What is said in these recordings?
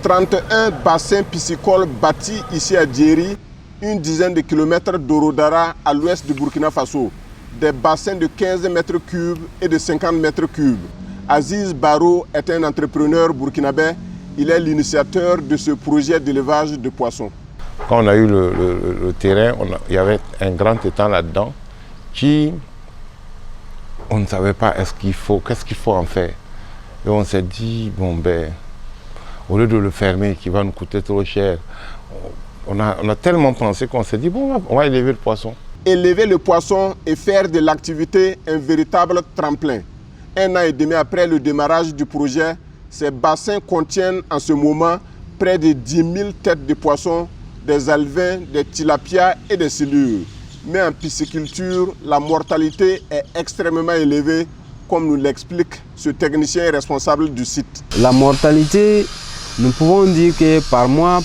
31 bassins piscicoles bâtis ici à Djeri, une dizaine de kilomètres d'Orodara à l'ouest du Burkina Faso. Des bassins de 15 mètres cubes et de 50 mètres cubes. Aziz Baro est un entrepreneur burkinabé. Il est l'initiateur de ce projet d'élevage de poissons. Quand on a eu le terrain, il y avait un grand étang là-dedans qui, on ne savait pas qu'est-ce qu'il faut en faire. Et on s'est dit, bon ben, au lieu de le fermer, qui va nous coûter trop cher, on a tellement pensé qu'on s'est dit, bon, on va élever le poisson. Élever le poisson et faire de l'activité un véritable tremplin. 1 an et demi après le démarrage du projet, ces bassins contiennent en ce moment près de 10 000 têtes de poissons, des alevins, des tilapias et des silures. Mais en pisciculture, la mortalité est extrêmement élevée, comme nous l'explique ce technicien responsable du site. La mortalité, nous pouvons dire que par mois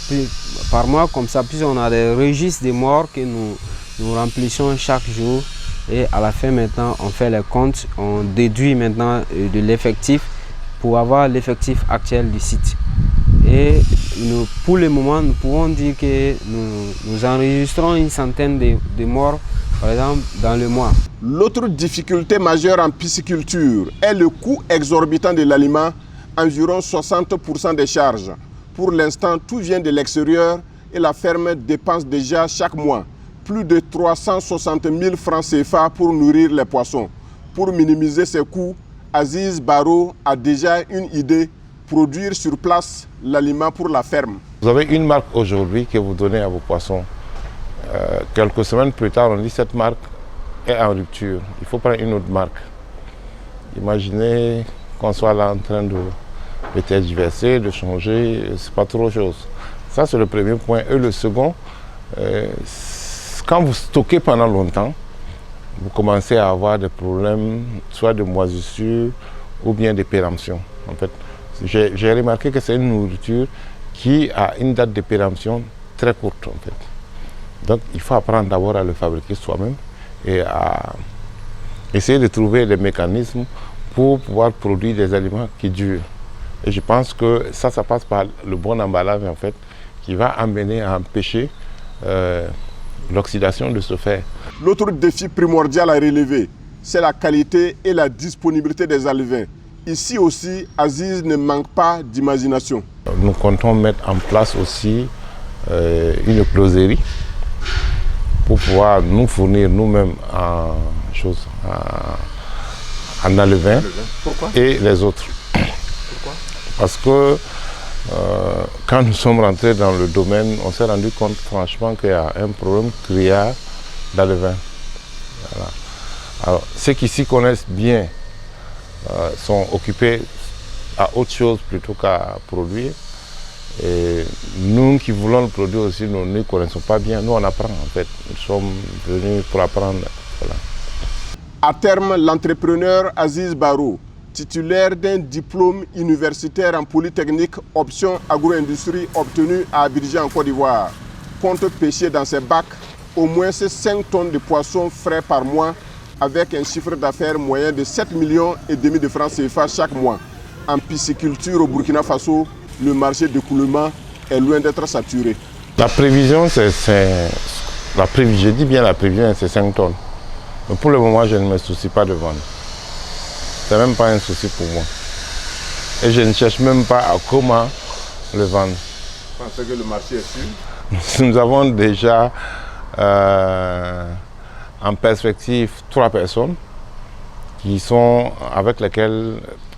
comme ça, puisqu'on a des registres de morts que nous remplissons chaque jour. Et à la fin maintenant, on fait les comptes, on déduit maintenant de l'effectif pour avoir l'effectif actuel du site. Et pour le moment, nous pouvons dire que nous enregistrons une centaine de morts, par exemple, dans le mois. L'autre difficulté majeure en pisciculture est le coût exorbitant de l'aliment, environ 60% des charges. Pour l'instant, tout vient de l'extérieur et la ferme dépense déjà chaque mois plus de 360 000 francs CFA pour nourrir les poissons. Pour minimiser ces coûts, Aziz Baro a déjà une idée, produire sur place l'aliment pour la ferme. Vous avez une marque aujourd'hui que vous donnez à vos poissons. Quelques semaines plus tard, on dit cette marque est en rupture. Il faut prendre une autre marque. Imaginez qu'on soit là en train de tergiverser, de changer, c'est pas trop chose. Ça, c'est le premier point. Et le second, quand vous stockez pendant longtemps, vous commencez à avoir des problèmes, soit de moisissure ou bien de péremption. En fait, j'ai remarqué que c'est une nourriture qui a une date de péremption très courte. En fait. Donc, il faut apprendre d'abord à le fabriquer soi-même et à essayer de trouver des mécanismes pour pouvoir produire des aliments qui durent. Et je pense que ça passe par le bon emballage, en fait, qui va amener à empêcher l'oxydation de se faire. L'autre défi primordial à relever, c'est la qualité et la disponibilité des alevins. Ici aussi, Aziz ne manque pas d'imagination. Nous comptons mettre en place aussi une closerie pour pouvoir nous fournir nous-mêmes en alevins. Pourquoi? Et les autres. Pourquoi? Parce que quand nous sommes rentrés dans le domaine, on s'est rendu compte franchement qu'il y a un problème criard d'alevins. Voilà. Alors, ceux qui s'y connaissent bien sont occupés à autre chose plutôt qu'à produire. Et nous qui voulons le produire aussi, nous ne connaissons pas bien. Nous, on apprend en fait. Nous sommes venus pour apprendre. Voilà. À terme, l'entrepreneur Aziz Baro, titulaire d'un diplôme universitaire en polytechnique option agro-industrie obtenu à Abidjan en Côte d'Ivoire, compte pêcher dans ses bacs au moins 5 tonnes de poissons frais par mois avec un chiffre d'affaires moyen de 7,5 millions de francs CFA chaque mois. En pisciculture au Burkina Faso, le marché d'écoulement est loin d'être saturé. La prévision, je dis bien la prévision, c'est 5 tonnes. Mais pour le moment, je ne me soucie pas de vendre. Ce n'est même pas un souci pour moi. Et je ne cherche même pas à comment le vendre. Vous pensez que le marché est sûr? Nous avons déjà en perspective 3 personnes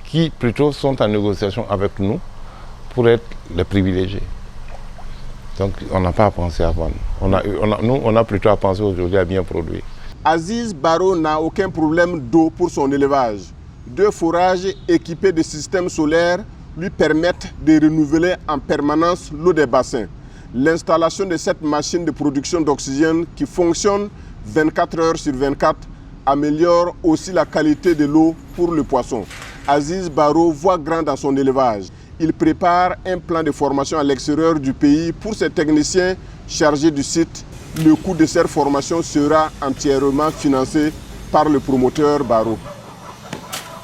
qui plutôt sont en négociation avec nous pour être les privilégiés. Donc on n'a pas à penser à vendre. On a plutôt à penser aujourd'hui à bien produire. Aziz Baro n'a aucun problème d'eau pour son élevage. 2 forages équipés de systèmes solaires lui permettent de renouveler en permanence l'eau des bassins. L'installation de cette machine de production d'oxygène qui fonctionne 24 heures sur 24 améliore aussi la qualité de l'eau pour le poisson. Aziz Baro voit grand dans son élevage. Il prépare un plan de formation à l'extérieur du pays pour ses techniciens chargés du site. Le coût de cette formation sera entièrement financé par le promoteur Baro.